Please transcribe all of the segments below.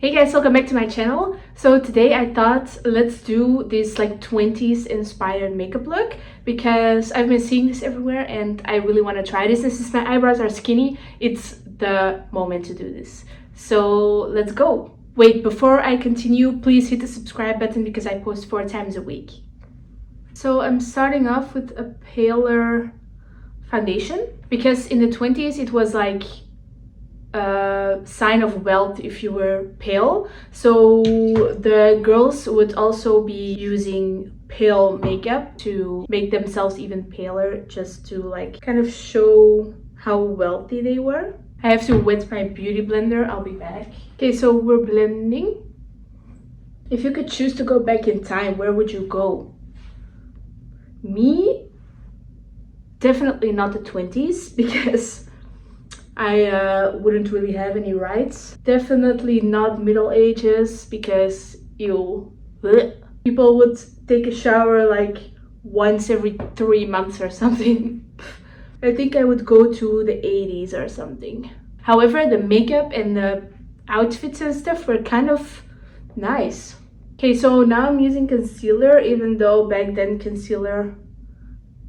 Hey guys, welcome back to my channel. So today I thought let's do this like 20s inspired makeup look because I've been seeing this everywhere and I really want to try this. Since my eyebrows are skinny, it's the moment to do this. So let's go. Wait, before I continue, please hit the subscribe button because I post 4 times a week. So I'm starting off with a paler foundation because in the 20s it was like a sign of wealth if you were pale, so the girls would also be using pale makeup to make themselves even paler, just to like kind of show how wealthy they were. I have to wet my beauty blender. I'll be back. Okay, so we're blending. If you could choose to go back in time, where would you go? Me, definitely not the 20s because I wouldn't really have any rights. Definitely not Middle Ages because ew. Blech. People would take a shower like once every 3 months or something. I think I would go to the 80s or something. However, the makeup and the outfits and stuff were kind of nice. Okay, so now I'm using concealer, even though back then concealer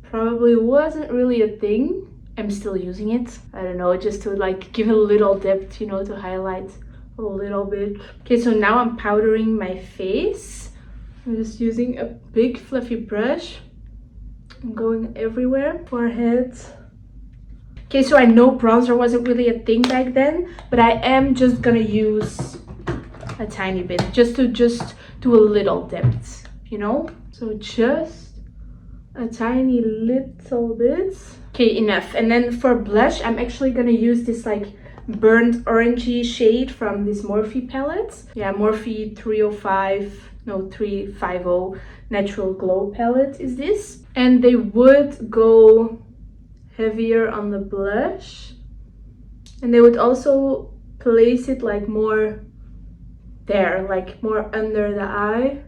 probably wasn't really a thing. I'm still using it. I don't know, just to like give a little depth, you know, to highlight a little bit. Okay, so now I'm powdering my face. I'm just using a big fluffy brush. I'm going everywhere. Forehead. Okay, so I know bronzer wasn't really a thing back then, but I am just gonna use a tiny bit just to do a little depth, you know? So just a tiny little bit. Okay, enough. And then for blush, I'm actually gonna use this like burnt orangey shade from this Morphe palette. Yeah, Morphe 350 Natural Glow palette is this. And they would go heavier on the blush. And they would also place it like more there, like more under the eye.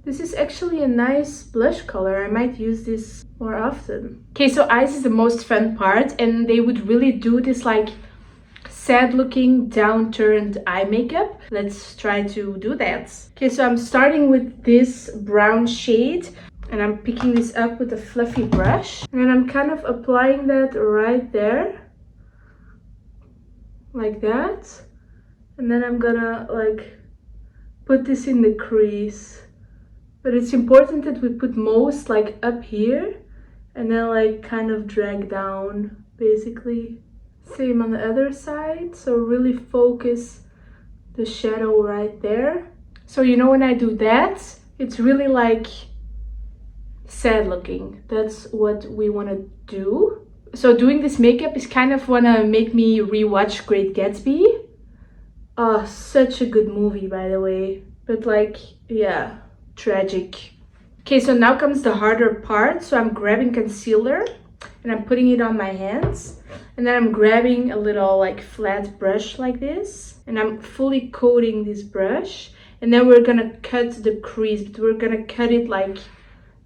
This is actually a nice blush color. I might use this more often. Okay, so eyes is the most fun part, and they would really do this like sad looking downturned eye makeup. Let's try to do that. Okay, so I'm starting with this brown shade and I'm picking this up with a fluffy brush. And then I'm kind of applying that right there. Like that. And then I'm gonna like put this in the crease. But it's important that we put most like up here and then like kind of drag down, basically. Same on the other side. So really focus the shadow right there. So you know, when I do that, it's really like sad looking. That's what we want to do. So doing this makeup is kind of wanna make me rewatch Great Gatsby. Oh, such a good movie, by the way. But like, yeah. Tragic. Okay, so now comes the harder part. So I'm grabbing concealer and I'm putting it on my hands, and then I'm grabbing a little like flat brush like this, and I'm fully coating this brush, and then we're gonna cut the crease, but we're gonna cut it like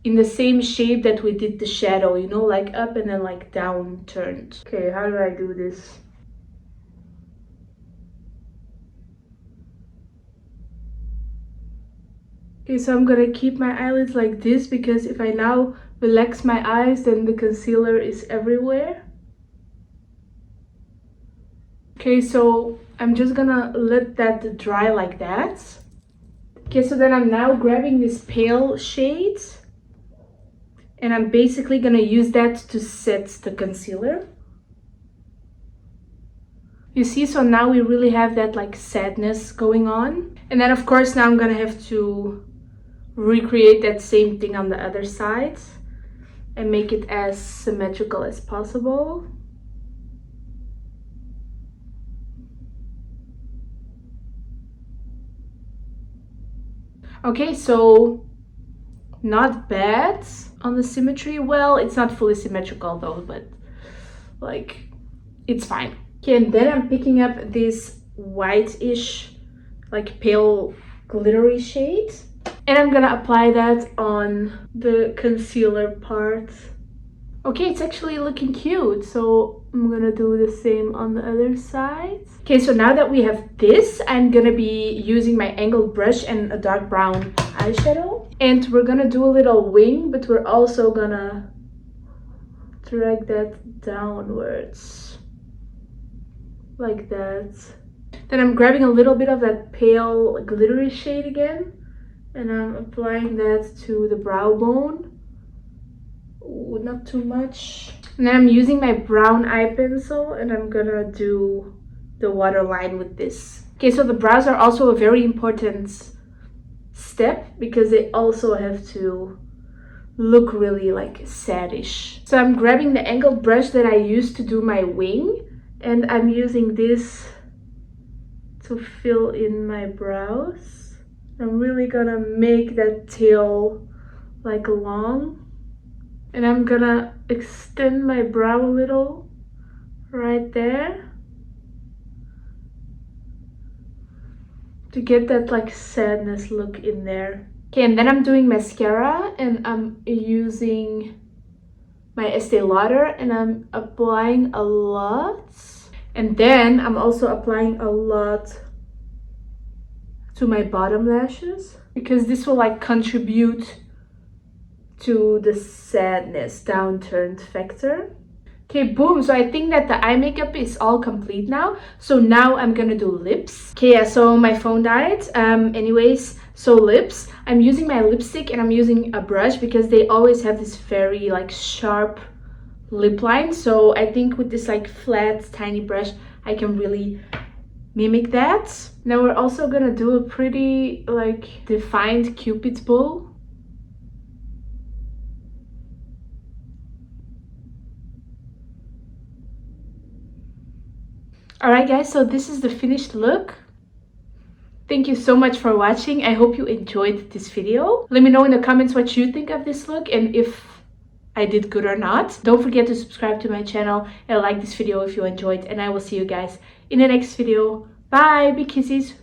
in the same shape that we did the shadow, you know, like up and then like down turned. Okay, how do I do this? Okay, so I'm gonna keep my eyelids like this because if I now relax my eyes, then the concealer is everywhere. Okay, so I'm just gonna let that dry like that. Okay, so then I'm now grabbing this pale shade and I'm basically gonna use that to set the concealer. You see, so now we really have that like sadness going on. And then of course now I'm gonna have to recreate that same thing on the other side and make it as symmetrical as possible. Okay, so not bad on the symmetry. Well, it's not fully symmetrical though, but like it's fine. Okay, and then I'm picking up this white-ish like pale glittery shade. And I'm gonna apply that on the concealer part. Okay, it's actually looking cute. So I'm gonna do the same on the other side. Okay, so now that we have this, I'm gonna be using my angled brush and a dark brown eyeshadow. And we're gonna do a little wing, but we're also gonna drag that downwards. Like that. Then I'm grabbing a little bit of that pale glittery shade again. And I'm applying that to the brow bone. Ooh, not too much. And then I'm using my brown eye pencil and I'm gonna do the waterline with this. Okay, so the brows are also a very important step because they also have to look really like saddish. So I'm grabbing the angled brush that I used to do my wing and I'm using this to fill in my brows. I'm really gonna make that tail like long. And I'm gonna extend my brow a little right there to get that like sadness look in there. Okay, and then I'm doing mascara and I'm using my Estee Lauder and I'm applying a lot. And then I'm also applying a lot to my bottom lashes because this will like contribute to the sadness downturned factor. Okay, boom. So I think that the eye makeup is all complete now. So now I'm gonna do lips. Okay, yeah, so my phone died. Anyways, so lips. I'm using my lipstick and I'm using a brush because they always have this very like sharp lip line. So I think with this like flat tiny brush I can really mimic that. Now we're also gonna do a pretty like defined cupid's bow. Alright guys, so this is the finished look. Thank you so much for watching. I hope you enjoyed this video. Let me know in the comments what you think of this look and if I did good or not. Don't forget to subscribe to my channel and like this video if you enjoyed. And I will see you guys in the next video. Bye, big kisses.